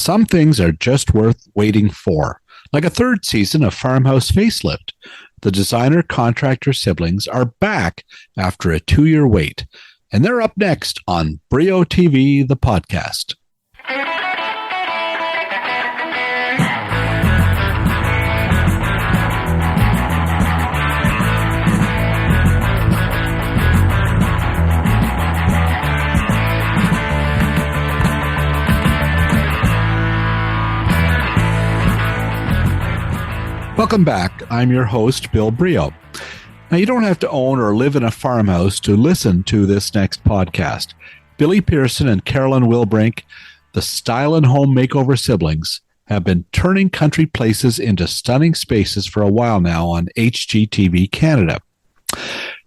some things are just worth waiting for, like a third season of Farmhouse Facelift. The designer contractor siblings are back after a 2-year wait, and they're up next on Brio TV, the podcast. Welcome back. I'm your host, Bill Brio. Now, you don't have to own or live in a farmhouse to listen to this next podcast. Billy Pearson and Carolyn Wilbrink, the stylin home makeover siblings, have been turning country places into stunning spaces for a while now on HGTV Canada.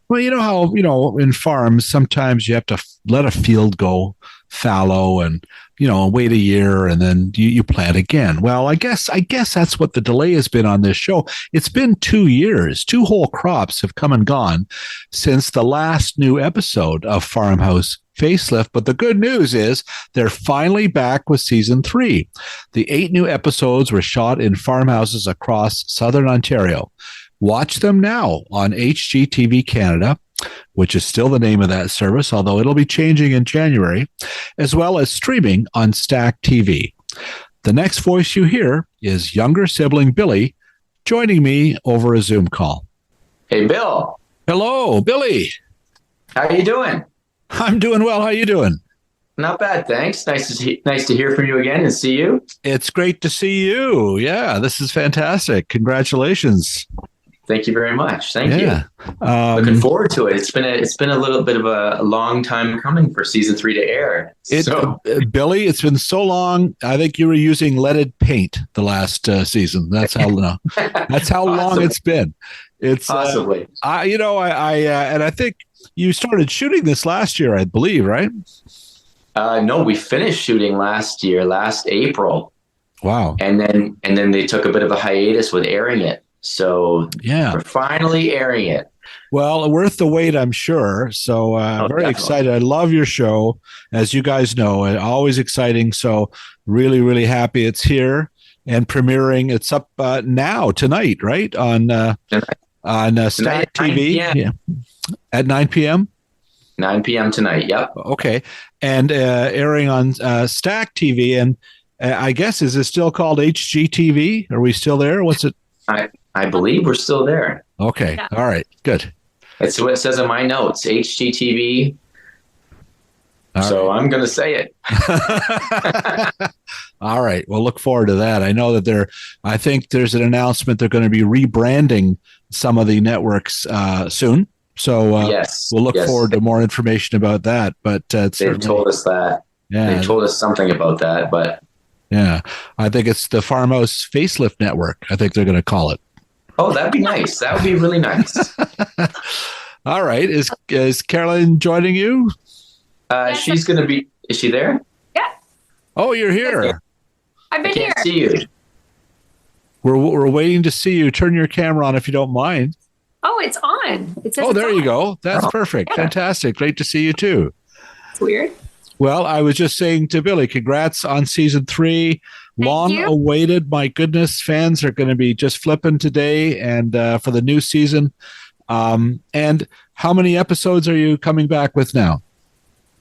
Well, you know how, in farms, sometimes you have to let a field go fallow and, wait a year and then you plant again. Well, I guess that's what the delay has been on this show. It's been 2 years. 2 whole crops have come and gone since the last new episode of Farmhouse Facelift. But the good news is they're finally back with season 3. The 8 new episodes were shot in farmhouses across southern Ontario. Watch them now on HGTV Canada, which is still the name of that service, although it'll be changing in January, as well as streaming on Stack TV. The next voice you hear is younger sibling Billy joining me over a Zoom call. Hey, Bill. Hello, Billy. How you doing? I'm doing well. How you doing? Not bad, thanks. Nice to hear from you again and see you. It's great to see you. Yeah, this is fantastic. Congratulations. Thank you very much. Thank you. Looking forward to it. It's been a little bit of a long time coming for season 3 to air. Billy, it's been so long. I think you were using leaded paint the last season. That's how long it's been. It's possibly. And I think you started shooting this last year, I believe, right? No, we finished shooting last April. Wow. And then they took a bit of a hiatus with airing it. So yeah, we're finally airing it. Well, worth the wait, I'm sure. So very definitely excited. I love your show, as you guys know. Always exciting. So really, really happy it's here and premiering. It's up tonight, right? On Stack TV. Yeah. At 9 p.m.? 9 p.m. tonight, yep. Okay. And airing on Stack TV. And I guess, is it still called HGTV? Are we still there? What's it? I believe we're still there. Okay. Yeah. All right. Good. That's what it says in my notes, HGTV. I'm going to say it. All right. We'll look forward to that. I know that I think there's an announcement they're going to be rebranding some of the networks soon. So we'll look forward to more information about that. But they've told us that. Yeah. They've told us something about that, but. Yeah, I think it's the Farmhouse Facelift Network. I think they're going to call it. Oh, that'd be nice. That would be really nice. All right. Is Carolyn joining you? She's going to be. Is she there? Yeah. Oh, you're here. I've been here. I can't see you. We're waiting to see you. Turn your camera on if you don't mind. Oh, it's on. It says there you go. That's perfect. Yeah. Fantastic. Great to see you too. It's weird. Well, I was just saying to Billy, congrats on season 3. Long awaited. My goodness, fans are going to be just flipping today and for the new season. And how many episodes are you coming back with now?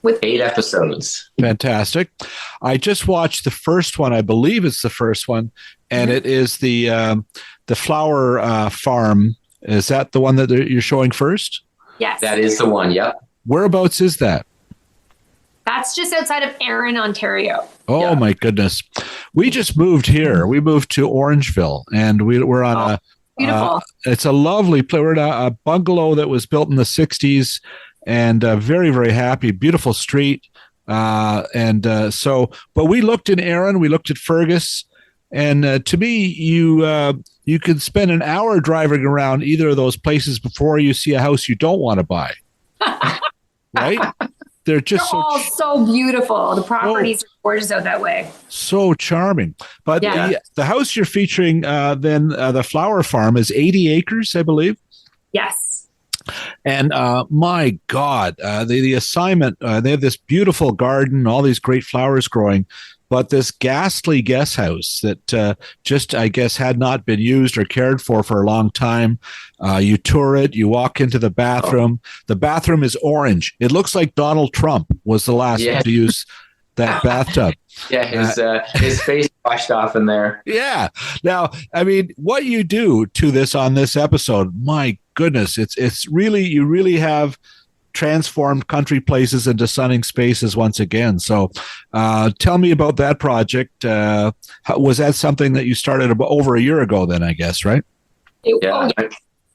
With 8 episodes. Fantastic. I just watched the first one. I believe it's the first one, and it is the flower farm. Is that the one that you're showing first? Yes. That is the one. Yep. Whereabouts is that? That's just outside of Erin, Ontario. Oh, my goodness. We just moved here. We moved to Orangeville, and we're on beautiful. It's a lovely place. We're in a bungalow that was built in the 60s, and very, very happy. Beautiful street. But we looked in Erin, we looked at Fergus, and to me, you could spend an hour driving around either of those places before you see a house you don't want to buy. Right? They're all so beautiful. The properties are gorgeous out that way. So charming. But the house you're featuring, the flower farm, is 80 acres, I believe. Yes. And my God, the assignment, they have this beautiful garden, all these great flowers growing. but this ghastly guest house that just, I guess, had not been used or cared for a long time. You tour it, you walk into the bathroom. The bathroom is orange. It looks like Donald Trump was the last one to use that bathtub. Yeah, his face washed off in there. Yeah. Now, I mean, what you do to this on this episode, my goodness, it's really, you really have transformed country places into stunning spaces once again. So tell me about that project. Was that something that you started over a year ago then, I guess, right? 2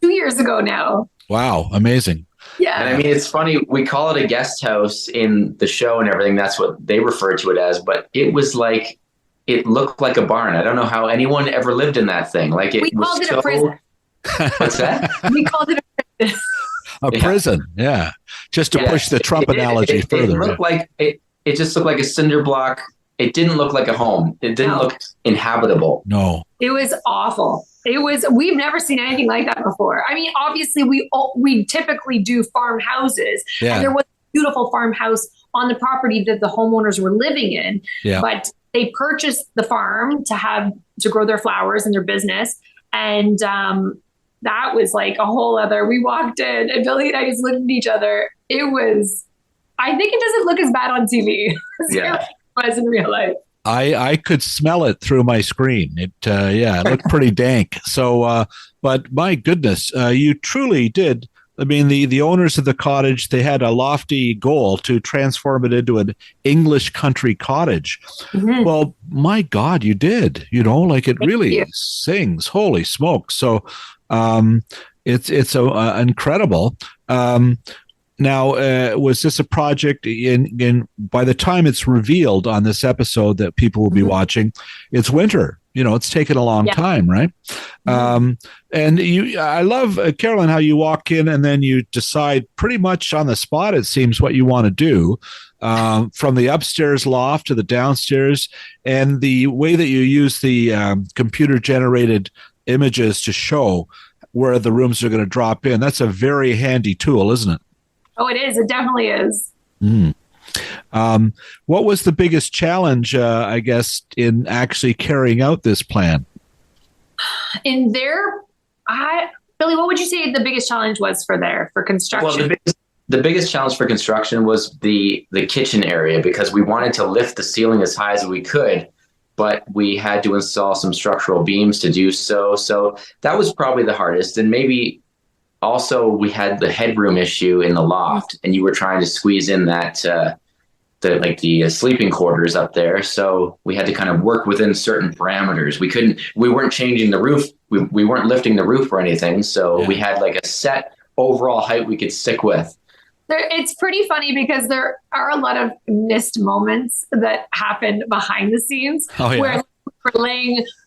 years ago now. Wow. Amazing. Yeah. And I mean, it's funny, we call it a guest house in the show and everything. That's what they refer to it as. But it was like, it looked like a barn. I don't know how anyone ever lived in that thing. Like we called it a prison. What's that? We called it a prison. A prison, yeah. Just to push the Trump analogy further. It looked like it just looked like a cinder block. It didn't look like a home. It didn't look inhabitable. No. It was awful. We've never seen anything like that before. I mean, obviously we typically do farmhouses. Yeah. And there was a beautiful farmhouse on the property that the homeowners were living in. Yeah. But they purchased the farm to grow their flowers and their business. And that was like a whole other, we walked in and Billy and I just looked at each other. I think it doesn't look as bad on TV as it was in real life. I could smell it through my screen. It looked pretty dank. So, but my goodness, you truly did. I mean, the owners of the cottage, they had a lofty goal to transform it into an English country cottage. Mm-hmm. Well, my God, you did, like it really sings. Holy smokes. So, it's incredible. Now, was this a project in by the time it's revealed on this episode that people will be watching, it's winter, it's taken a long time, right? And I love, Carolyn, how you walk in and then you decide pretty much on the spot, it seems, what you want to do, from the upstairs loft to the downstairs, and the way that you use the computer generated images to show where the rooms are going to drop in. That's a very handy tool, isn't it? Oh, it is. It definitely is. What was the biggest challenge, I guess, in actually carrying out this plan? Billy, what would you say the biggest challenge was for construction? Well, the biggest challenge for construction was the kitchen area, because we wanted to lift the ceiling as high as we could, but we had to install some structural beams to do so. So that was probably the hardest. And maybe also we had the headroom issue in the loft, and you were trying to squeeze in that the sleeping quarters up there. So we had to kind of work within certain parameters. We weren't changing the roof. We weren't lifting the roof or anything. So we had like a set overall height we could stick with. It's pretty funny because there are a lot of missed moments that happened behind the scenes where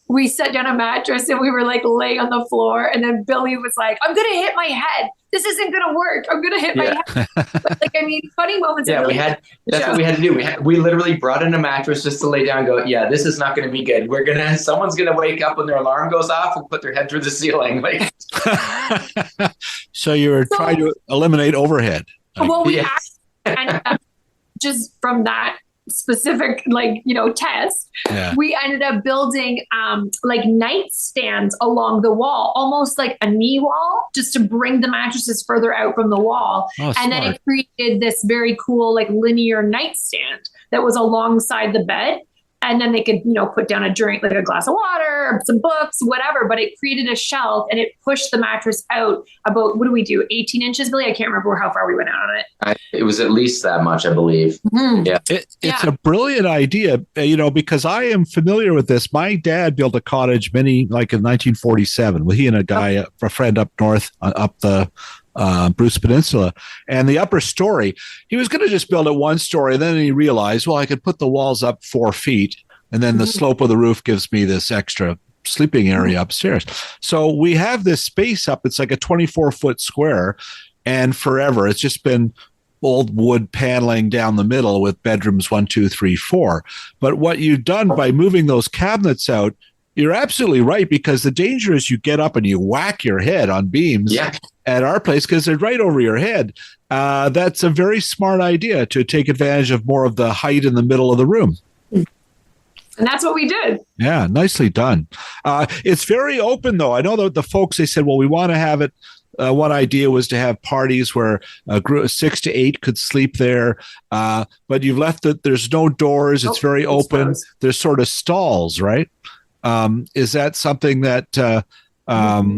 we set down a mattress and we were like laying on the floor, and then Billy was like, I'm going to hit my head. This isn't going to work. I'm going to hit my head. But funny moments. Yeah, that's what we had to do. We literally brought in a mattress just to lay down and go, this is not going to be good. Someone's going to wake up when their alarm goes off and put their head through the ceiling. So you were trying to eliminate overhead. Well, just from that specific test, we ended up building nightstands along the wall, almost like a knee wall, just to bring the mattresses further out from the wall. And then it created this very cool linear nightstand that was alongside the bed. And then they could, put down a drink, like a glass of water, some books, whatever. But it created a shelf and it pushed the mattress out about, 18 inches, Billy? I can't remember how far we went out on it. It was at least that much, I believe. Mm-hmm. Yeah. It's a brilliant idea, because I am familiar with this. My dad built a cottage in 1947 with he and a friend up north, up the Bruce Peninsula, and the upper story, he was going to just build it one story. And then he realized, I could put the walls up 4 feet, and then the slope of the roof gives me this extra sleeping area upstairs. So we have this space up. It's like a 24-foot square, and forever it's just been old wood paneling down the middle with bedrooms 1, 2, 3, 4. But what you've done by moving those cabinets out, you're absolutely right, because the danger is you get up and you whack your head on beams at our place because they're right over your head. That's a very smart idea to take advantage of more of the height in the middle of the room. And that's what we did. Yeah, nicely done. It's very open, though. I know that the folks, they said, well, we want to have it. One idea was to have parties where a group of 6 to 8 could sleep there. But you've left it, there's no doors. It's very open. There's sort of stalls, right? Is that something that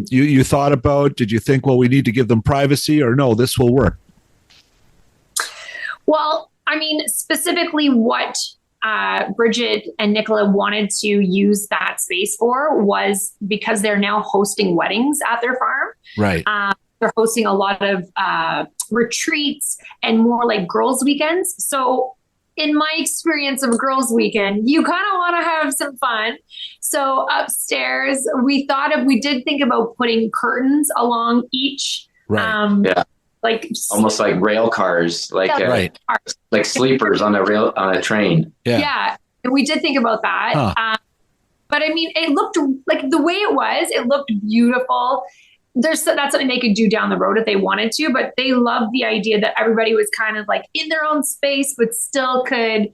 you thought about? Did you think, well, we need to give them privacy, or no, this will work? Well, I mean, specifically what Bridget and Nicola wanted to use that space for was because they're now hosting weddings at their farm. Right. They're hosting a lot of retreats and more like girls' weekends. So in my experience of girls' weekend, you kind of want to have some fun. So upstairs, we did think about putting curtains along each. Right. Like almost like rail cars, like like sleepers on a train. Yeah. And we did think about that. Huh. But I mean, it looked like the way it looked beautiful. That's something they could do down the road if they wanted to, but they loved the idea that everybody was kind of like in their own space, but still could,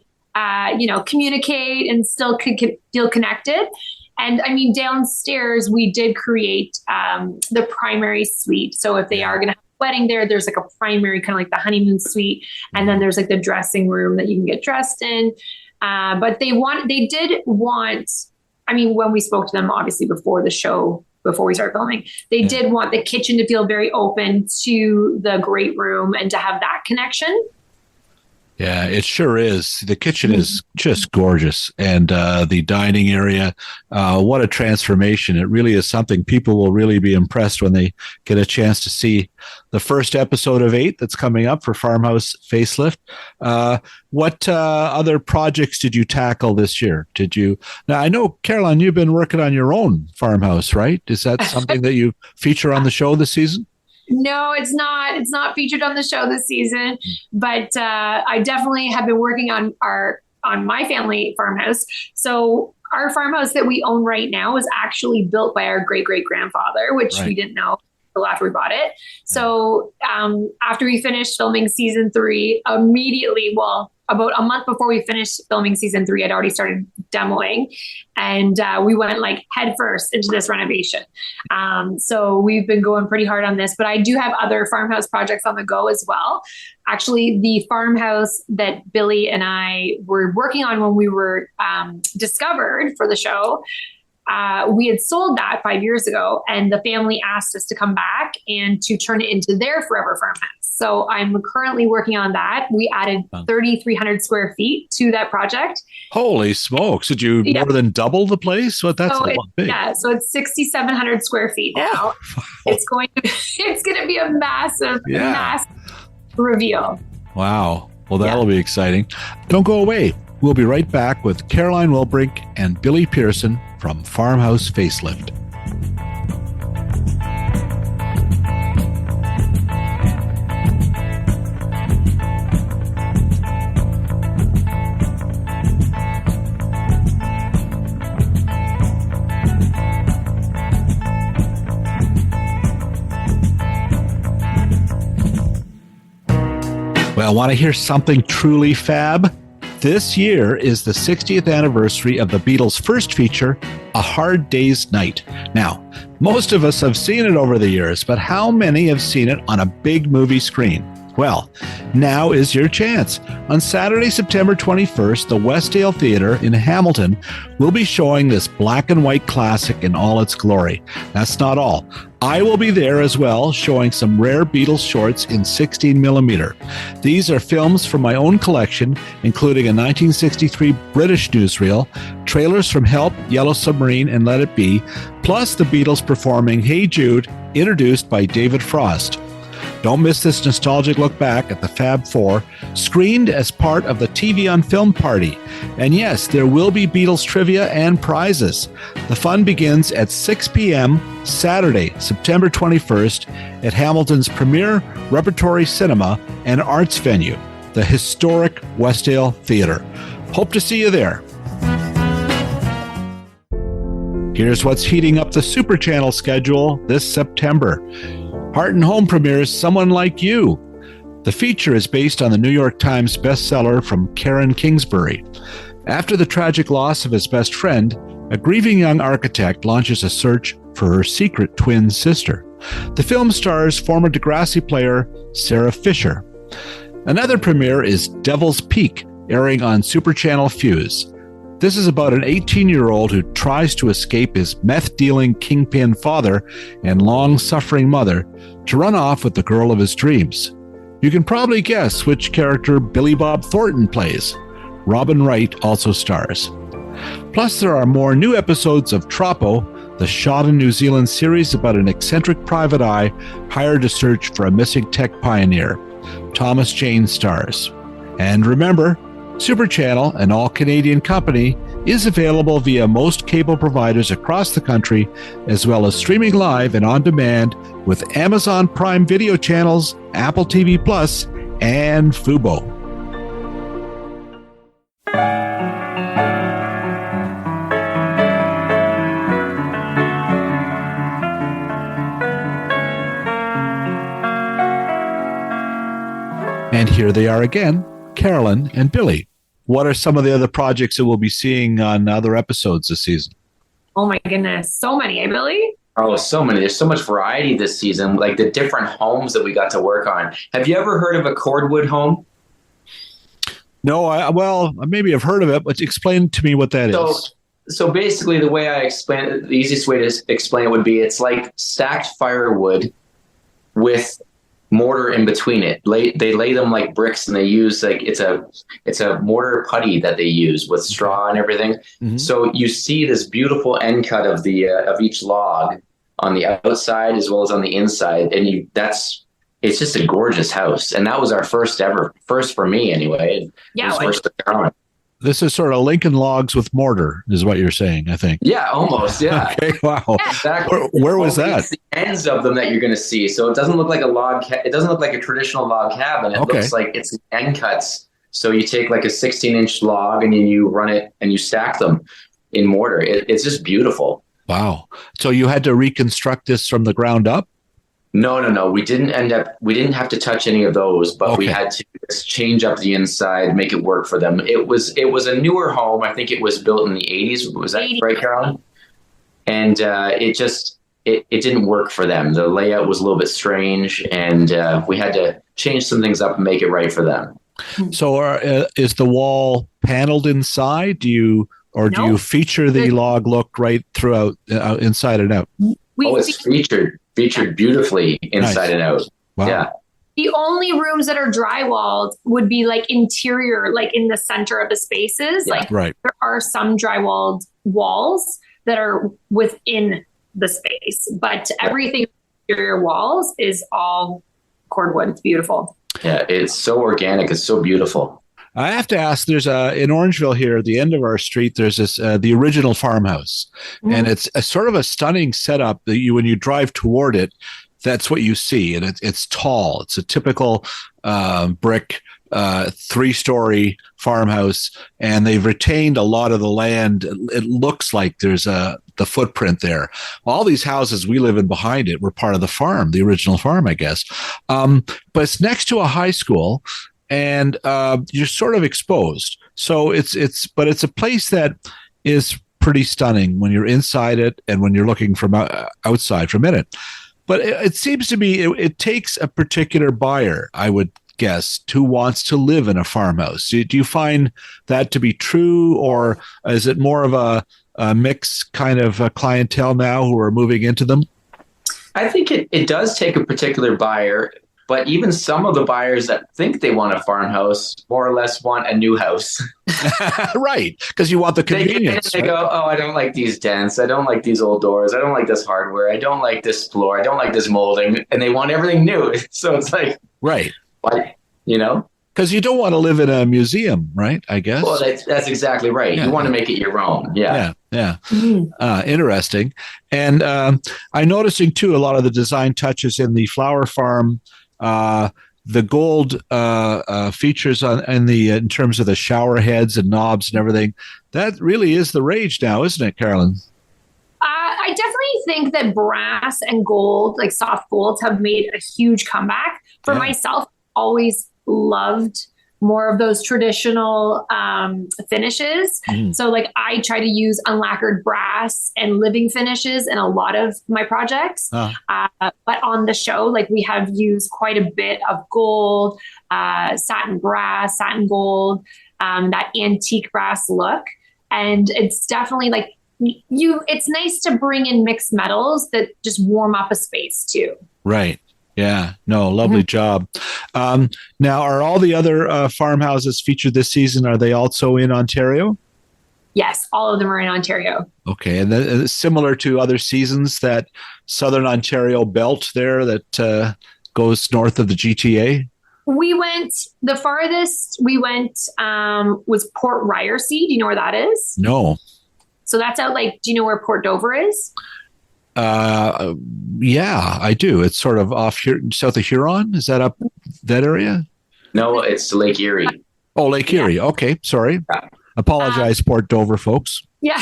communicate and still could feel connected. And I mean, downstairs, we did create the primary suite. So if they are going to have a wedding there's like a primary, kind of like the honeymoon suite. And then there's like the dressing room that you can get dressed in. But they did want, I mean, when we spoke to them, obviously before the show, before we started filming, they did want the kitchen to feel very open to the great room and to have that connection. Yeah, it sure is. The kitchen is just gorgeous. And the dining area, what a transformation. It really is something people will really be impressed when they get a chance to see the first episode of 8 that's coming up for Farmhouse Facelift. What other projects did you tackle this year? Now, I know, Carolyn, you've been working on your own farmhouse, right? Is that something that you feature on the show this season? No, it's not. It's not featured on the show this season, but I definitely have been working on my family farmhouse. So our farmhouse that we own right now was actually built by our great-great-grandfather, which we didn't know until after we bought it. So after we finished filming season 3, immediately, about a month before we finished filming season 3, I'd already started demoing, and we went like head first into this renovation. So we've been going pretty hard on this, but I do have other farmhouse projects on the go as well. Actually, the farmhouse that Billy and I were working on when we were discovered for the show, we had sold that 5 years ago, and the family asked us to come back and to turn it into their forever farmhouse. So I'm currently working on that. We added 3,300 square feet to that project. Holy smokes. Did you more than double the place? That's a lot big. Yeah, so it's 6,700 square feet now. It's going to be a massive reveal. Wow. Well, that'll be exciting. Don't go away. We'll be right back with Carolyn Wilbrink and Billy Pearson from Farmhouse Facelift. Well, want to hear something truly fab? This year is the 60th anniversary of the Beatles' first feature, A Hard Day's Night. Now, most of us have seen it over the years, but how many have seen it on a big movie screen? Well, now is your chance. On Saturday, September 21st, the Westdale Theatre in Hamilton will be showing this black and white classic in all its glory. That's not all. I will be there as well, showing some rare Beatles shorts in 16mm. These are films from my own collection, including a 1963 British newsreel, trailers from Help, Yellow Submarine, and Let It Be, plus the Beatles performing Hey Jude, introduced by David Frost. Don't miss this nostalgic look back at the Fab Four, screened as part of the TV on Film party. And yes, there will be Beatles trivia and prizes. The fun begins at 6 p.m. Saturday, September 21st at Hamilton's premier repertory cinema and arts venue, the historic Westdale Theatre. Hope to see you there. Here's what's heating up the Super Channel schedule this September. Heart and Home premieres Someone Like You. The feature is based on the New York Times bestseller from Karen Kingsbury. After the tragic loss of his best friend, a grieving young architect launches a search for her secret twin sister. The film stars former Degrassi player Sarah Fisher. Another premiere is Devil's Peak, airing on Super Channel Fuse. This is about an 18-year-old who tries to escape his meth-dealing kingpin father and long-suffering mother to run off with the girl of his dreams. You can probably guess which character Billy Bob Thornton plays. Robin Wright also stars. Plus, there are more new episodes of Troppo, the Shot in New Zealand series about an eccentric private eye hired to search for a missing tech pioneer. Thomas Jane stars. And remember, Super Channel, an all-Canadian company, is available via most cable providers across the country, as well as streaming live and on demand with Amazon Prime Video channels, Apple TV Plus, and Fubo. And here they are again, Carolyn and Billy. What are some of the other projects that we'll be seeing on other episodes this season? Oh my goodness. So many, eh, Billy? Oh, so many. There's so much variety this season, like the different homes that we got to work on. Have you ever heard of a cordwood home? No, well, maybe I've heard of it, but explain to me what that is. So basically the way I explain it, the easiest way to explain it would be it's like stacked firewood with mortar in between it. They lay them like bricks, and they use like it's a mortar putty that they use with straw and everything. Mm-hmm. So you see this beautiful end cut of the of each log on the outside as well as on the inside, and it's just a gorgeous house. And that was our first for me anyway. Yeah, first to Carolyn. This is sort of Lincoln logs with mortar, is what you're saying, I think. Yeah, almost. Yeah. Okay. Wow. Exactly. Where was that? It's the ends of them that you're going to see. So it doesn't look like a log. It doesn't look like a traditional log cabin. It looks like it's the end cuts. So you take like a 16-inch log and you run it and you stack them in mortar. It's just beautiful. Wow. So you had to reconstruct this from the ground up? No. We didn't have to touch any of those, but we had to change up the inside, make it work for them. It was a newer home. I think it was built in the 80s. Was that right, Carolyn? And it didn't work for them. The layout was a little bit strange, and we had to change some things up and make it right for them. So is the wall paneled inside? Do you feature the log look right throughout, inside and out? It's featured beautifully inside and out. Wow. Yeah. The only rooms that are drywalled would be like interior, like in the center of the spaces. Yeah. Like right. There are some drywalled walls that are within the space, but everything interior walls is all cordwood. It's beautiful. Yeah, it's so organic. It's so beautiful. I have to ask, there's in Orangeville here, at the end of our street, there's this, the original farmhouse. Mm-hmm. And it's a sort of a stunning setup that when you drive toward it, that's what you see. And it's tall. It's a typical brick 3-story farmhouse, and they've retained a lot of the land. It looks like there's the footprint there. All these houses we live in behind it were part of the farm, the original farm, I guess. But it's next to a high school, and you're sort of exposed. So it's a place that is pretty stunning when you're inside it and when you're looking from outside from in it. But it seems to me it takes a particular buyer, I would guess, who wants to live in a farmhouse. Do you find that to be true, or is it more of a mixed kind of clientele now who are moving into them? I think it does take a particular buyer, but even some of the buyers that think they want a farmhouse more or less want a new house. Right, because you want the convenience. They go, oh, I don't like these dents. I don't like these old doors. I don't like this hardware. I don't like this floor. I don't like this molding. And they want everything new. So it's like, right. What? You know? Because you don't want to live in a museum, right? I guess. Well, that's exactly right. Yeah. You want to make it your own. Yeah. Mm-hmm. Interesting. And I'm noticing, too, a lot of the design touches in the flower farm. The gold features in terms of the shower heads and knobs and everything. That really is the rage now, isn't it, Carolyn? I definitely think that brass and gold, like soft golds, have made a huge comeback. For myself, always loved more of those traditional finishes. So like I try to use unlacquered brass and living finishes in a lot of my projects. But on the show, like we have used quite a bit of gold, satin brass, satin gold, that antique brass look. And it's definitely like it's nice to bring in mixed metals that just warm up a space too. Right. Yeah, no, lovely job. Now, are all the other farmhouses featured this season, are they also in Ontario? Yes, all of them are in Ontario. Okay, and similar to other seasons, that Southern Ontario belt there that goes north of the GTA? The farthest we went was Port Ryerson. Do you know where that is? No. So that's out do you know where Port Dover is? Yeah, I do. It's sort of off here, south of Huron. Is that up that area? No, it's Lake Erie. Oh, Lake Erie. Yeah. Okay, sorry. Apologize, Port Dover folks. Yeah.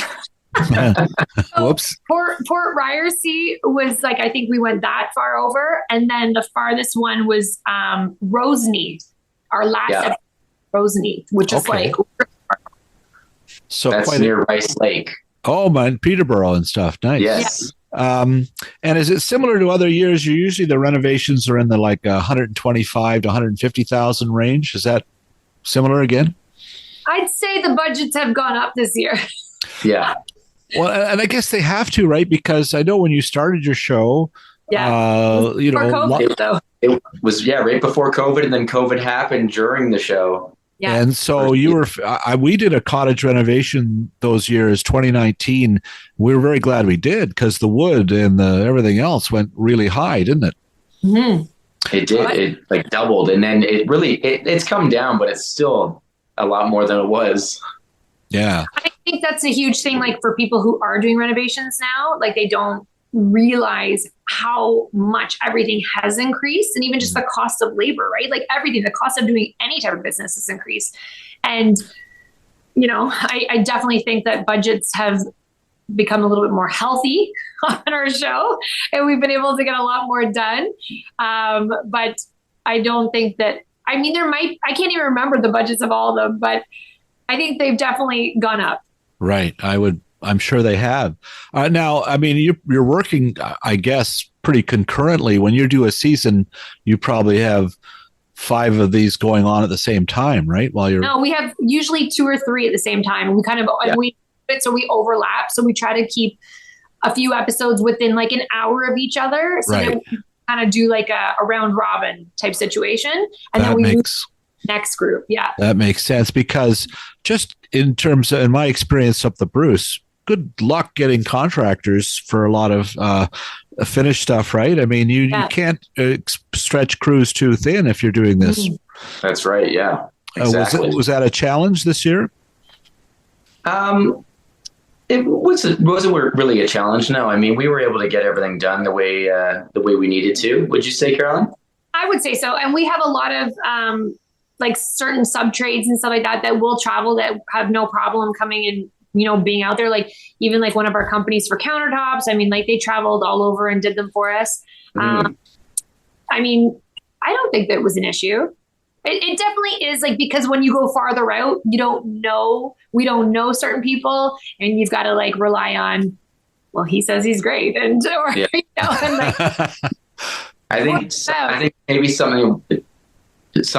Whoops. Port Ryerson was I think we went that far over, and then the farthest one was Roseneath. Our last episode, Roseneath, which is so that's quite near Rice Lake. Oh man, Peterborough and stuff. Nice. Yes. Yeah. And is it similar to other years? Usually the renovations are in the 125 to 150,000 range. Is that similar again? I'd say the budgets have gone up this year. Yeah. Well, and I guess they have to, right? Because I know when you started your show, COVID, it was right before COVID, and then COVID happened during the show. Yeah. And so we did a cottage renovation those years, 2019. We were very glad we did because the wood and everything else went really high, didn't it? Mm-hmm. It did. It doubled, and then it's come down, but it's still a lot more than it was. Yeah. I think that's a huge thing, for people who are doing renovations now, they don't realize how much everything has increased, and even just the cost of labor, right? Everything, the cost of doing any type of business has increased. And, I definitely think that budgets have become a little bit more healthy on our show, and we've been able to get a lot more done. But I don't think that, I can't even remember the budgets of all of them, but I think they've definitely gone up. Right. I'm sure they have. Now, you're working, I guess, pretty concurrently. When you do a season, you probably have 5 of these going on at the same time, right? No, we have usually 2 or 3 at the same time. We kind of, we overlap. So we try to keep a few episodes within an hour of each other. So that we kind of do a round robin type situation. And then we move next group. Yeah. That makes sense, because just in terms of, in my experience up the Bruce, good luck getting contractors for a lot of finished stuff, right? You can't stretch crews too thin if you're doing this. That's right. Yeah. Exactly. Was that a challenge this year? It wasn't really a challenge. No, we were able to get everything done the way we needed to. Would you say, Carolyn? I would say so. And we have a lot of certain sub trades and stuff like that will travel, that have no problem coming and being out there. Even one of our companies for countertops, they traveled all over and did them for us. I don't think that was an issue. It definitely is, because when you go farther out, we don't know certain people, and you've got to rely on, well, he says he's great. I think maybe some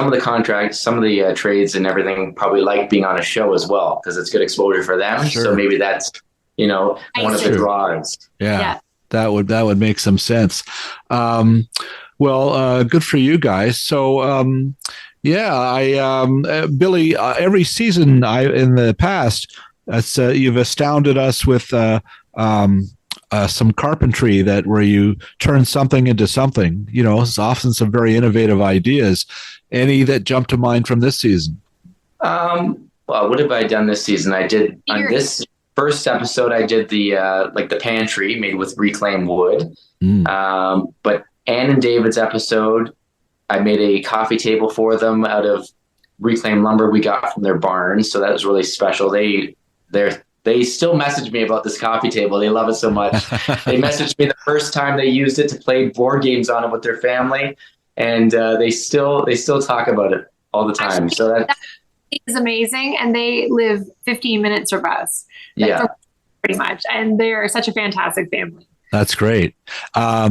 of the contracts, some of the trades and everything probably like being on a show as well, because it's good exposure for them. Sure. So maybe that's, one of the draws. Yeah. That would make some sense. Good for you guys. So, Billy, every season in the past, you've astounded us with some carpentry where you turn something into something. It's often some very innovative ideas. Any that jump to mind from this season? What have I done this season? I did on this first episode, I did the the pantry made with reclaimed wood. But Ann and David's episode, I made a coffee table for them out of reclaimed lumber we got from their barn. So that was really special. They still message me about this coffee table. They love it so much. They messaged me the first time they used it to play board games on it with their family, and they still talk about it. all the time. Actually, So that is amazing. And they live 15 minutes from us. Yeah. Pretty much. And they're such a fantastic family. That's great. Now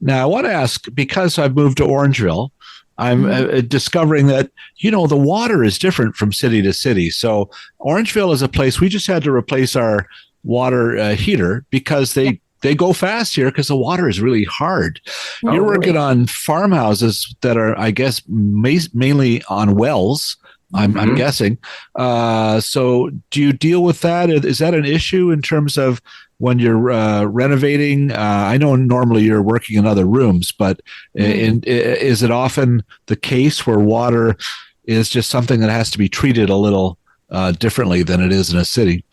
I want to ask, because I've moved to Orangeville, I'm discovering that, the water is different from city to city. So Orangeville is a place we just had to replace our water heater because they go fast here because the water is really hard. You're working on farmhouses that are, I guess, mainly on wells. I'm guessing. So do you deal with that? Is that an issue in terms of when you're renovating? I know normally you're working in other rooms, but is it often the case where water is just something that has to be treated a little differently than it is in a city?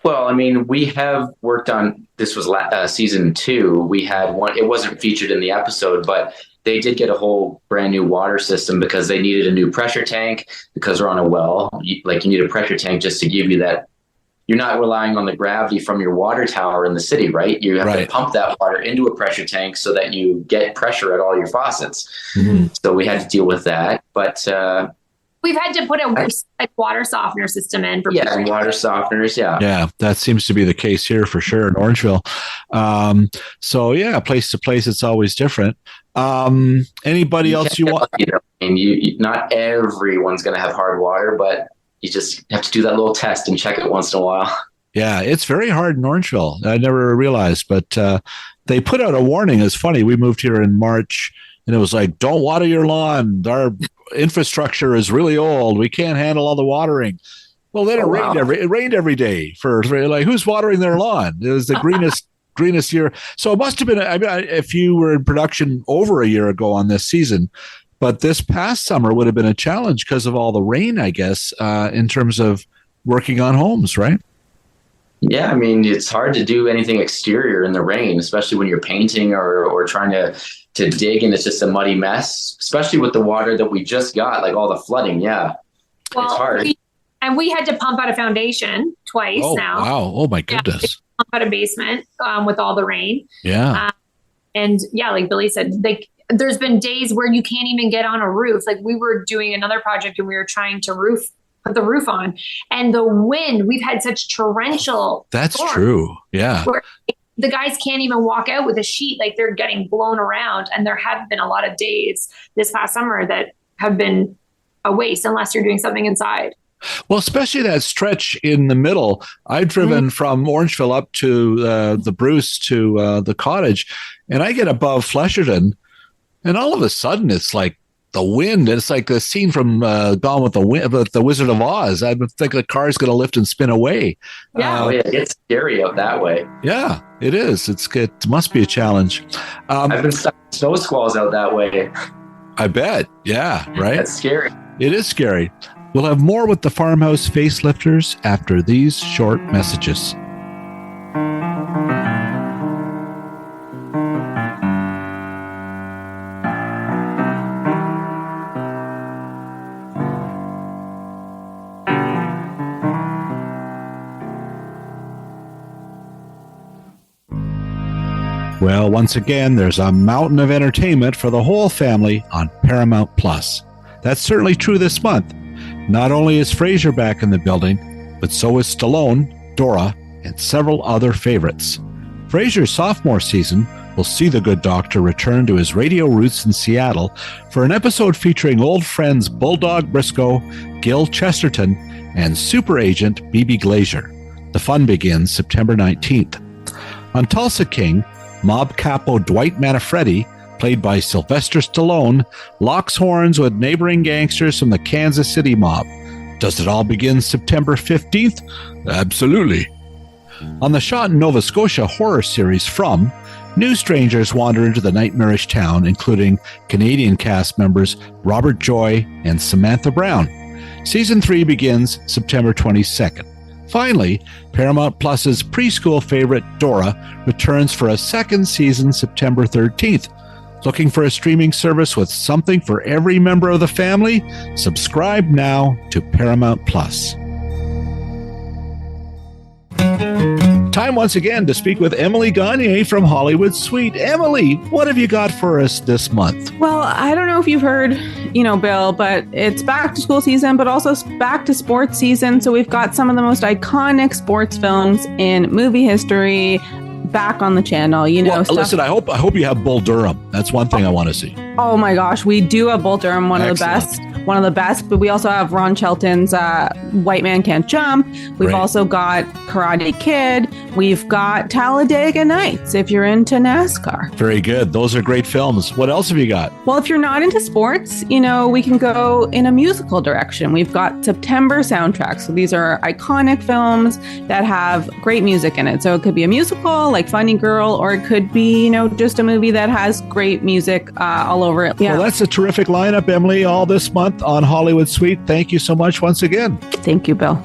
Well, I mean, we have worked on, this was season 2. We had one, it wasn't featured in the episode, but they did get a whole brand new water system because they needed a new pressure tank because they're on a well. You need a pressure tank just to give you that. You're not relying on the gravity from your water tower in the city, right? You have to pump that water into a pressure tank so that you get pressure at all your faucets. So we had to deal with that. But we've had to put a water softener system in. And water softeners, Yeah, that seems to be the case here for sure in Orangeville. So, place to place, it's always different. Anybody else you want? Not everyone's going to have hard water, but you just have to do that little test and check it once in a while. Yeah, it's very hard in Orangeville. I never realized, but they put out a warning. It's funny. We moved here in March, and it was like, don't water your lawn. Our infrastructure is really old. We can't handle all the watering. Well, then it rained every day for like, who's watering their lawn? It was the greenest year. So it must have been, if you were in production over a year ago on this season, but this past summer would have been a challenge because of all the rain, I guess, in terms of working on homes, right? Yeah, I mean, it's hard to do anything exterior in the rain, especially when you're painting or trying to dig and it's just a muddy mess, especially with the water that we just got, like all the flooding. Yeah, well, it's hard. We had to pump out a foundation twice now. Wow. Oh, my goodness. Pump out a basement with all the rain. Yeah. Like Billy said, there's been days where you can't even get on a roof. Like we were doing another project and we were trying to put the roof on, and the wind, we've had such torrential. That's true. Yeah. Where the guys can't even walk out with a sheet. Like they're getting blown around. And there have been a lot of days this past summer that have been a waste unless you're doing something inside. Well, especially that stretch in the middle. I've driven from Orangeville up to the Bruce to the cottage, and I get above Flesherton, and all of a sudden it's like the wind. It's like the scene from Gone with the Wizard of Oz. I think the car's going to lift and spin away. Yeah, it's scary out that way. Yeah, it is. It must be a challenge. I've been stuck in snow squalls out that way. I bet. Yeah, right? That's scary. It is scary. We'll have more with the Farmhouse Facelifters after these short messages. Well, once again, there's a mountain of entertainment for the whole family on Paramount Plus. That's certainly true this month. Not only is Frasier back in the building, but so is Stallone, Dora, and several other favorites. Frasier's sophomore season will see the good doctor return to his radio roots in Seattle for an episode featuring old friends Bulldog Briscoe, Gil Chesterton, and super agent Bebe Glazier. The fun begins September 19th. On Tulsa King, mob capo Dwight Manfredi, played by Sylvester Stallone, locks horns with neighboring gangsters from the Kansas City mob. Does it all begin September 15th? Absolutely. On the shot in Nova Scotia horror series From, new strangers wander into the nightmarish town, including Canadian cast members Robert Joy and Samantha Brown. Season 3 begins September 22nd. Finally, Paramount Plus's preschool favorite Dora returns for a second season September 13th. Looking for a streaming service with something for every member of the family? Subscribe now to Paramount Plus. Time once again to speak with Emily Gagne from Hollywood Suite. Emily, what have you got for us this month? Well, I don't know if you've heard, Bill, but it's back to school season, but also back to sports season. So we've got some of the most iconic sports films in movie history back on the channel. Listen, I hope you have Bull Durham. That's one thing I want to see. Oh my gosh, we do have Bull Durham, one of the best, but we also have Ron Shelton's White Man Can't Jump. We've also got Karate Kid. We've got Talladega Nights, if you're into NASCAR. Very good. Those are great films. What else have you got? Well, if you're not into sports, we can go in a musical direction. We've got September soundtracks. So these are iconic films that have great music in it. So it could be a musical like Finding Girl, or it could be, just a movie that has great music all over it. Yeah. Well, that's a terrific lineup, Emily, all this month on Hollywood Suite. Thank you so much once again. Thank you, Bill.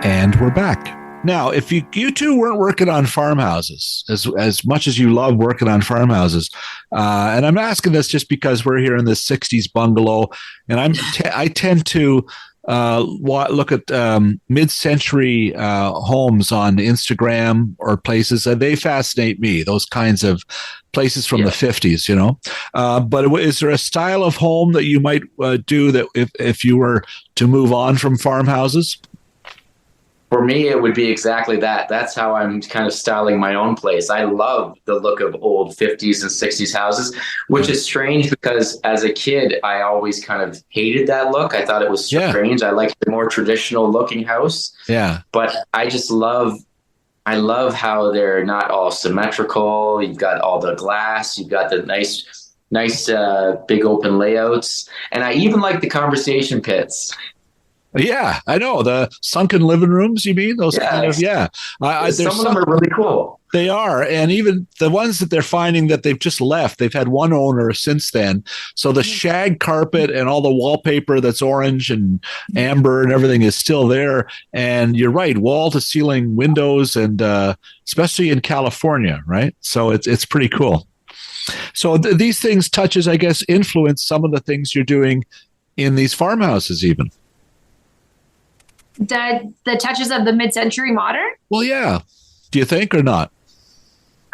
And we're back. Now, if you two weren't working on farmhouses as much as you love working on farmhouses, and I'm asking this just because we're here in this 60s bungalow, and I tend to look at mid-century homes on Instagram or places that they fascinate me. Those kinds of places from the 50s, But is there a style of home that you might do that if you were to move on from farmhouses? For me, it would be exactly that. That's how I'm kind of styling my own place. I love the look of old 50s and 60s houses, which is strange because as a kid, I always kind of hated that look. I thought it was strange. I liked the more traditional looking house. Yeah. But I love how they're not all symmetrical. You've got all the glass. You've got the nice big open layouts. And I even like the conversation pits. Yeah, I know. The sunken living rooms, you mean? Those kind of, some of them are really cool. They are. And even the ones that they're finding that they've just left, they've had one owner since then. So the shag carpet and all the wallpaper that's orange and amber and everything is still there. And you're right, wall to ceiling windows, and especially in California, right? So it's pretty cool. So these things influence some of the things you're doing in these farmhouses even. The touches of the mid-century modern? Well, yeah. Do you think or not?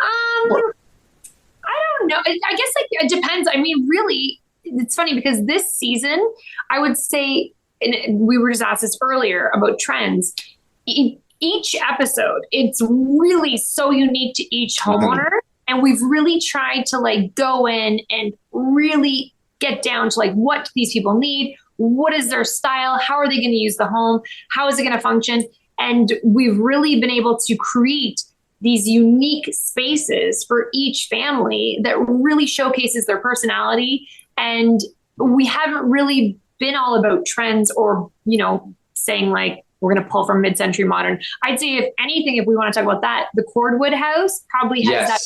I don't know. I guess it depends. I mean, really, it's funny because this season, I would say, and we were just asked this earlier about trends. Each episode, it's really so unique to each homeowner. And we've really tried to go in and really get down to what these people need. What is their style? How are they going to use the home? How is it going to function? And we've really been able to create these unique spaces for each family that really showcases their personality. And we haven't really been all about trends or, saying we're going to pull from mid-century modern. I'd say if anything, if we want to talk about that, the Cordwood house probably has that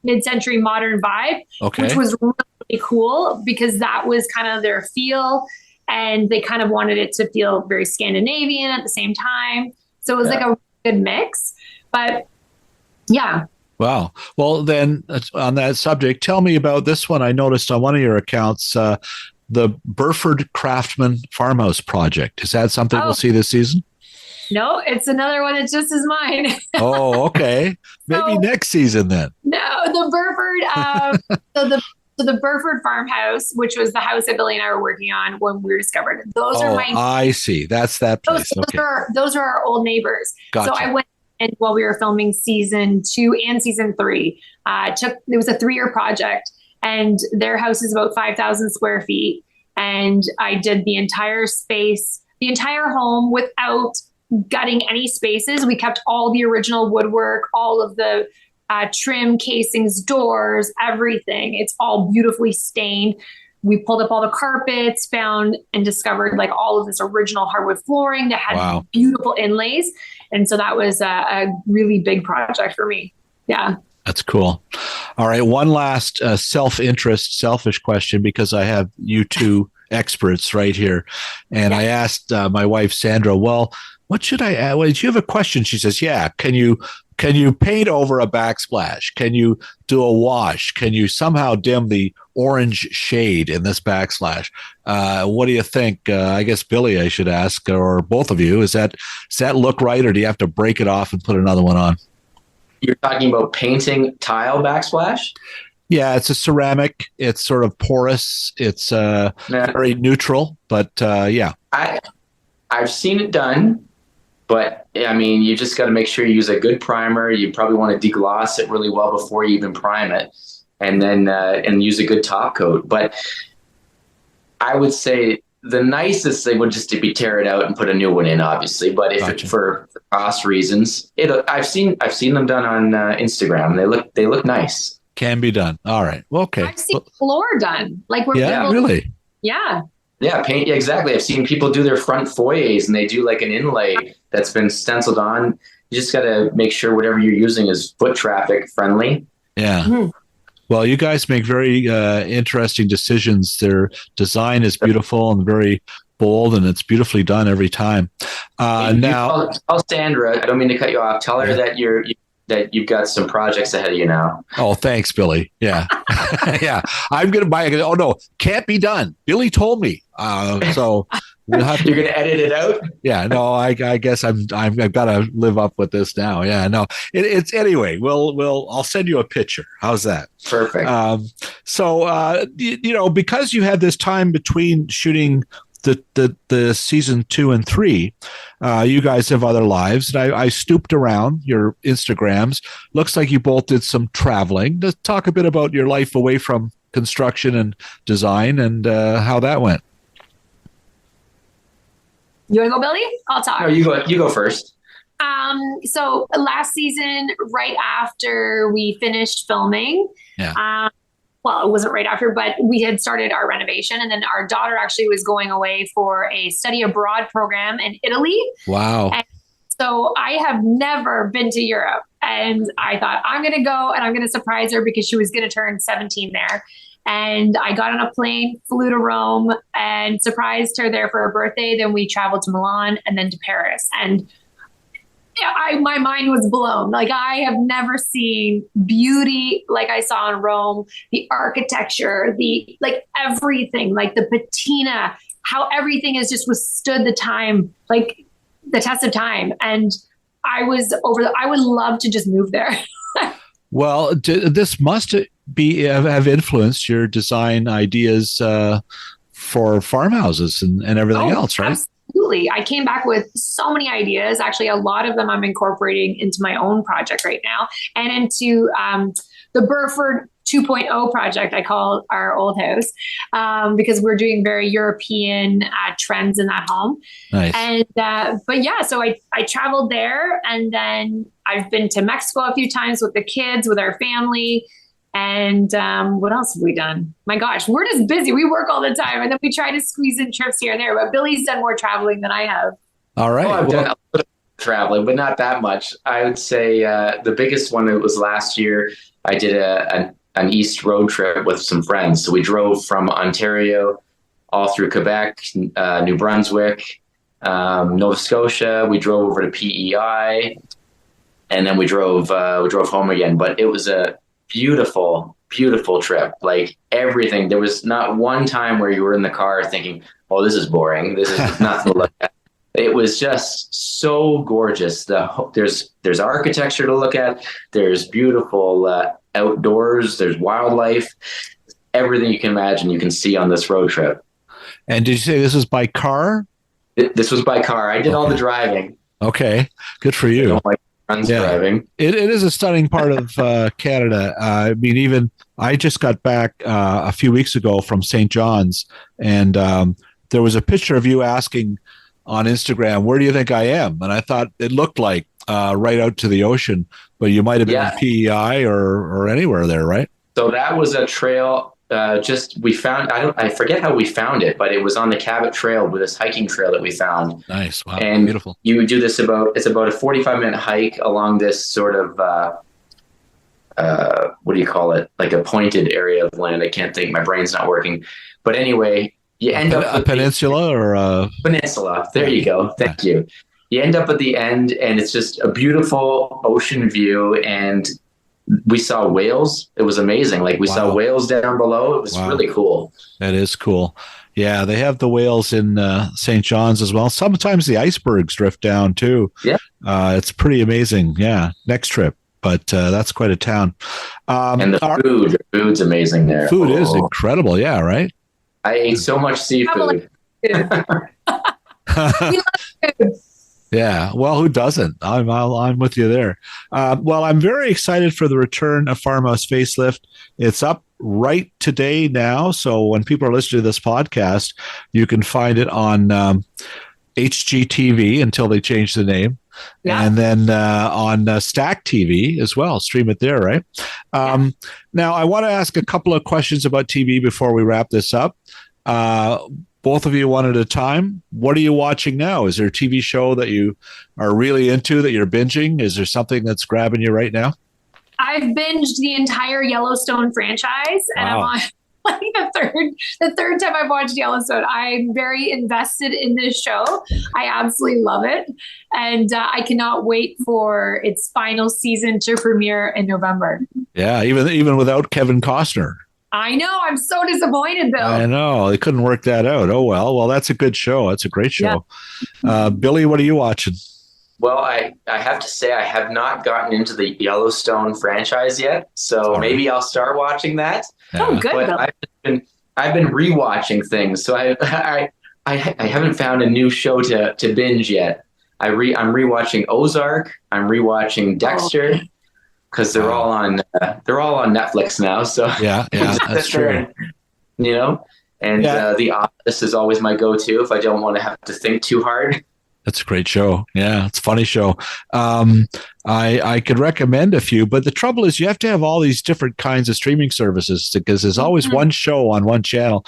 mid-century modern vibe, which was really cool because that was kind of their feel. And they kind of wanted it to feel very Scandinavian at the same time. So it was a good mix. But yeah. Wow. Well, then on that subject, tell me about this one. I noticed on one of your accounts, the Burford Craftsman Farmhouse Project. Is that something we'll see this season? No, it's another one that's just as mine. Oh, okay. Maybe next season then. No, the Burford, the Burford Farmhouse, which was the house that Billy and I were working on when we were discovered. Those are my. I see. That's that place. Those are our old neighbors. Gotcha. So I went in while we were filming season 2 and season 3. It was a 3-year project, and their house is about 5,000 square feet. And I did the entire space, the entire home without gutting any spaces. We kept all the original woodwork, all of the trim, casings, doors, everything. It's all beautifully stained. We pulled up all the carpets, found and discovered all of this original hardwood flooring that had beautiful inlays. And so that was a really big project for me. Yeah. That's cool. All right. One last selfish question, because I have you two experts right here. And I asked my wife, Sandra, well, what should I add? Well, do you have a question? She says, yeah. Can you Can you paint over a backsplash? Can you do a wash? Can you somehow dim the orange shade in this backsplash? What do you think? I guess Billy, I should ask, or both of you, does that look right, or do you have to break it off and put another one on? You're talking about painting tile backsplash? Yeah, it's a ceramic. It's sort of porous. It's very neutral, but yeah. I've seen it done. But I mean, you just got to make sure you use a good primer. You probably want to degloss it really well before you even prime it, and then and use a good top coat. But I would say the nicest thing would just to be tear it out and put a new one in, obviously. But if it, for cost reasons, I've seen them done on Instagram. They look nice. Can be done. All right. Well, okay. I've seen floor done. Like we're really. Yeah. Yeah, paint. Yeah, exactly. I've seen people do their front foyers and they do like an inlay that's been stenciled on. You just got to make sure whatever you're using is foot traffic friendly. Yeah. Mm-hmm. Well, you guys make very interesting decisions. Their design is beautiful and very bold, and it's beautifully done every time. Now, tell Sandra, I don't mean to cut you off. Tell her that you've got some projects ahead of you now. Oh, thanks, Billy. Yeah. Yeah. I'm going to buy it. Oh, no, can't be done. Billy told me. So we'll have to, you're going to edit it out? Yeah. No, I guess I've got to live up with this now. Yeah. No, it's anyway, I'll send you a picture. How's that? Perfect. So, because you had this time between shooting the season 2 and 3, you guys have other lives, and I stooped around your Instagrams. Looks like you both did some traveling. Let's talk a bit about your life away from construction and design and how that went. You want to go, Billy? I'll talk. No, you go first. So last season, right after we finished filming, well, it wasn't right after, but we had started our renovation, and then our daughter actually was going away for a study abroad program in Italy. Wow. And so I have never been to Europe, and I thought I'm going to go and I'm going to surprise her because she was going to turn 17 there. And I got on a plane, flew to Rome, and surprised her there for her birthday. Then we traveled to Milan and then to Paris. And my mind was blown. Like, I have never seen beauty like I saw in Rome, the architecture, everything, like the patina, how everything has just withstood the time, like the test of time. And I would love to just move there. Well, this must have influenced your design ideas for farmhouses and everything else, right? Absolutely. I came back with so many ideas. Actually, a lot of them I'm incorporating into my own project right now, and into the Burford 2.0 project, I call our old house, because we're doing very European trends in that home. Nice. And but yeah, so I traveled there, and then I've been to Mexico a few times with the kids, with our family. And what else have we done? My gosh, we're just busy. We work all the time, and then we try to squeeze in trips here and there. But Billy's done more traveling than I have. All right. I've done a little traveling, but not that much. I would say the biggest one, it was last year. I did an east road trip with some friends. So we drove from Ontario all through Quebec, New Brunswick, Nova Scotia. We drove over to PEI, and then we drove home again. But it was a beautiful trip. Like, everything. There was not one time where you were in the car thinking, "Oh, this is boring. This is nothing to look at." It was just so gorgeous. There's architecture to look at. There's beautiful outdoors. There's wildlife. Everything you can imagine, you can see on this road trip. And did you say this was by car? This was by car. I did all the driving. Okay, good for you. Driving. It is a stunning part of Canada. I mean, even I just got back a few weeks ago from St. John's, and there was a picture of you asking on Instagram, "Where do you think I am?" And I thought it looked like right out to the ocean, but you might have been in PEI or anywhere there, right? So that was a trail. We found, I forget how we found it, but it was on the Cabot Trail, with this hiking trail that we found. Nice. Wow. And beautiful. You do this it's about a 45-minute hike along this sort of, what do you call it? Like a pointed area of land. I can't think, my brain's not working. But anyway, you end up a peninsula or a peninsula. There you go. Thank you. you end up at the end, and it's just a beautiful ocean view, and we saw whales. It was amazing. Like we saw whales down below. It was really cool. That is cool. Yeah, they have the whales in St. John's as well. Sometimes the icebergs drift down too. Yeah. It's pretty amazing. Yeah, next trip. But that's quite a town. And the food's amazing there. Food is incredible. Yeah, right? I ate so much seafood. We love food. Yeah, well, who doesn't? I'm with you there. Well, I'm very excited for the return of Farmhouse Facelift. It's up right today now, so when people are listening to this podcast, you can find it on HGTV until they change the name, and then on Stack TV as well. Stream it there, right? Now, I want to ask a couple of questions about TV before we wrap this up. Both of you one at a time. What are you watching now? Is there a TV show that you are really into that you're binging? Is there something that's grabbing you right now? I've binged the entire Yellowstone franchise, and I'm on like the third time I've watched Yellowstone. I'm very invested in this show. I absolutely love it, and I cannot wait for its final season to premiere in November. Yeah, even without Kevin Costner. I know. I'm so disappointed, Bill. I know. They couldn't work that out. Oh, well. Well, that's a good show. That's a great show. Yeah. Billy, what are you watching? Well, I have to say I have not gotten into the Yellowstone franchise yet, so maybe I'll start watching that. Yeah. Oh, good. But I've been rewatching things, so I haven't found a new show to binge yet. I'm rewatching Ozark. I'm rewatching Dexter. Because they're all on Netflix now, so yeah, that's true. And The Office is always my go-to if I don't want to have to think too hard. That's a great show. Yeah, it's a funny show. I could recommend a few, but the trouble is you have to have all these different kinds of streaming services because there's always one show on one channel.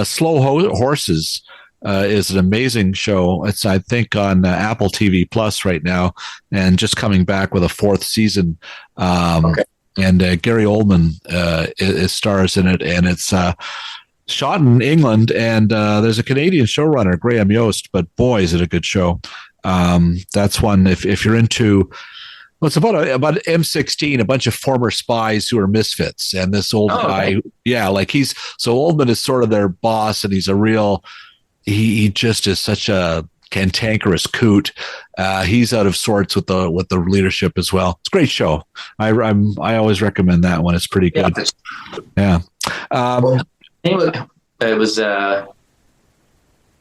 Slow Horses is an amazing show. It's, I think, on Apple TV Plus right now, and just coming back with a fourth season. And Gary Oldman stars in it, and it's shot in England. And there's a Canadian showrunner, Graham Yost. But boy, is it a good show! That's one if you're into. Well, it's about M16, a bunch of former spies who are misfits, and this old guy. Okay. Oldman is sort of their boss, and he's a real. He just is such a cantankerous coot. He's out of sorts with the leadership as well. It's a great show. I always recommend that one. It's pretty good. Yeah. It was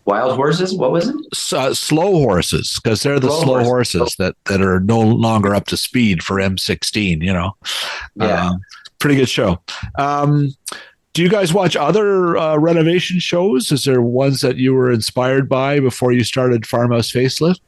Wild Horses. What was it? Slow Horses, because they're the slow horses that are no longer up to speed for M16. Pretty good show. Do you guys watch other renovation shows? Is there ones that you were inspired by before you started Farmhouse Facelift?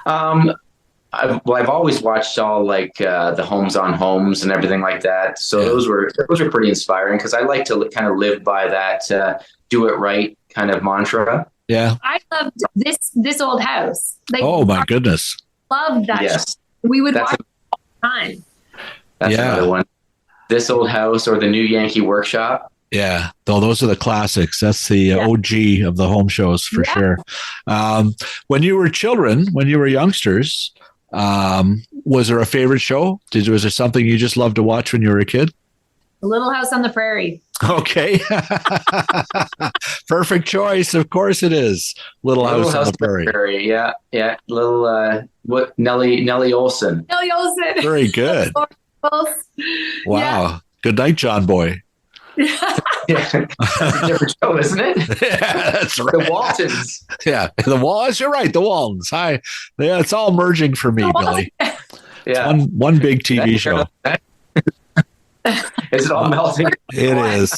I've always watched all like the Homes on Homes and everything like that. So those were pretty inspiring because I like to kind of live by that do it right kind of mantra. Yeah. I loved this old house. Like, oh my goodness. Loved that. Yes. We would watch it all the time. That's another one. This Old House or the New Yankee Workshop. Yeah, though those are the classics. That's the OG of the home shows for sure. When you were children, when you were youngsters, was there a favorite show? Was there something you just loved to watch when you were a kid? The Little House on the Prairie. Okay. Perfect choice. Of course it is. Little House on the Prairie. Yeah. Little Nellie Olson. Nellie Olson. Very good. Wow. Yeah. Good night, John Boy. Yeah. That's a different show, isn't it? Yeah, that's right. The Waltons. Yeah. The Waltons. You're right. The Waltons. Hi. Yeah, it's all merging for me, Billy. Yeah. One big TV show. Is it all melting? It is.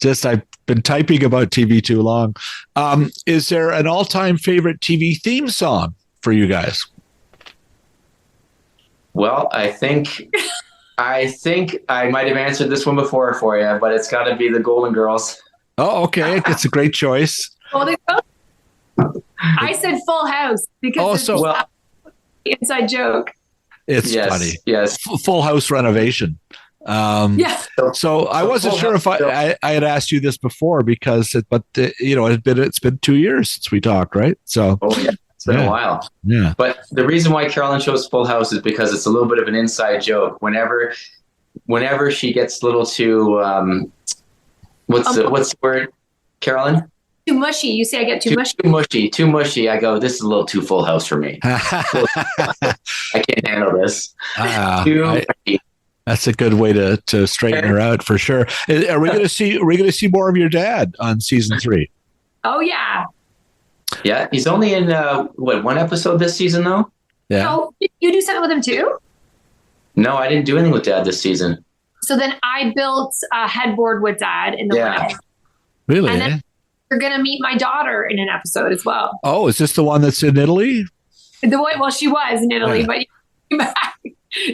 Just I've been typing about TV too long. Is there an all-time favorite TV theme song for you guys? Well, I think I might have answered this one before for you, but it's got to be the Golden Girls. Oh, okay. It's a great choice. Golden Girls? I said Full House because inside joke. It's funny. Yes. Full House renovation. So I wasn't sure if I had asked you this before because it's been 2 years since we talked, right? So It's been a while. Yeah. But the reason why Carolyn chose Full House is because it's a little bit of an inside joke. Whenever she gets a little too, what's the word, Carolyn? Too mushy. You say I get too mushy. Too mushy. I go, this is a little too Full House for me. I can't handle this. Too mushy. That's a good way to straighten her out for sure. Are we going to see more of your dad on season 3? Oh yeah. Yeah, he's only in one episode this season though. Yeah. Oh, you do something with him too? No, I didn't do anything with Dad this season. So then I built a headboard with Dad in the one episode. Really? And then you're gonna meet my daughter in an episode as well. Oh, is this the one that's in Italy? Well, she was in Italy, but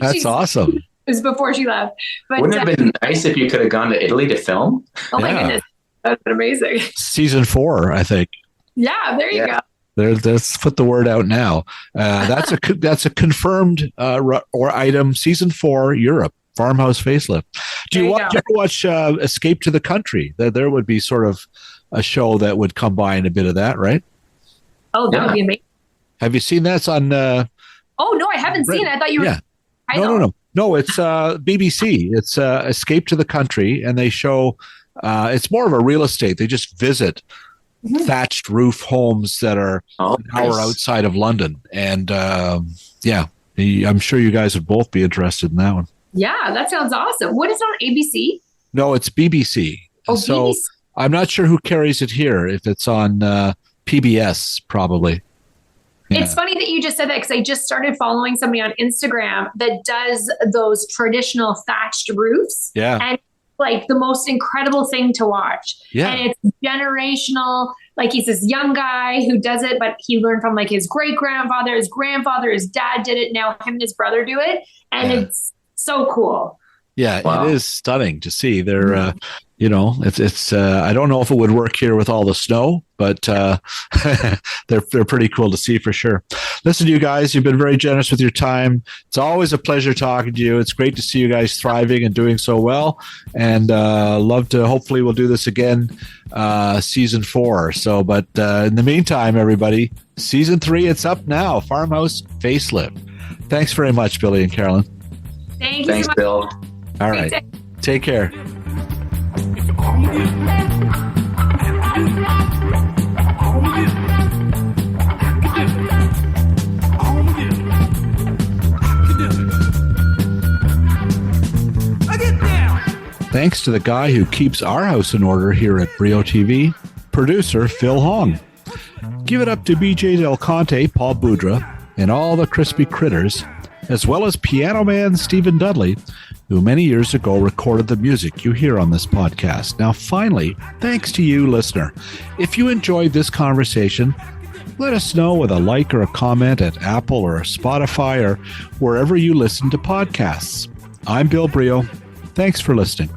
that's awesome. It was before she left. But wouldn't it have been nice if you could have gone to Italy to film? Oh my goodness, that's been amazing. Season 4, I think. Yeah, there you go. Let's put the word out now. That's a confirmed or item. Season 4, Europe, Farmhouse Facelift. Do you ever watch Escape to the Country? There would be sort of a show that would combine a bit of that, right? Oh, that would be amazing. Have you seen that? It's on. Oh no, I haven't seen it. I thought you were. Yeah. No. It's BBC. It's Escape to the Country, and they show. It's more of a real estate. They just visit thatched roof homes that are an hour outside of London, and I'm sure you guys would both be interested in that one. Yeah, that sounds awesome. What is it on ABC? No, it's BBC. Oh, so BBC. I'm not sure who carries it here. If it's on PBS, probably. Yeah. It's funny that you just said that because I just started following somebody on Instagram that does those traditional thatched roofs. Yeah. And like the most incredible thing to watch. Yeah. And it's generational. Like he's this young guy who does it, but he learned from like his great grandfather, his grandfather, his dad did it. Now him and his brother do it. And it's so cool. Yeah, It is stunning to see. They're, it's. I don't know if it would work here with all the snow, but they're pretty cool to see for sure. Listen, you guys, you've been very generous with your time. It's always a pleasure talking to you. It's great to see you guys thriving and doing so well, and love to. Hopefully, we'll do this again, season 4. So, but in the meantime, everybody, season 3, it's up now. Farmhouse Facelift. Thanks very much, Billy and Carolyn. Thanks so much, Bill. All right. Take care. Thanks to the guy who keeps our house in order here at Brio TV, producer Phil Hong. Give it up to BJ Del Conte, Paul Boudra, and all the crispy critters, as well as piano man Stephen Dudley, who many years ago recorded the music you hear on this podcast. Now, finally, thanks to you, listener. If you enjoyed this conversation, let us know with a like or a comment at Apple or Spotify or wherever you listen to podcasts. I'm Bill Brio. Thanks for listening.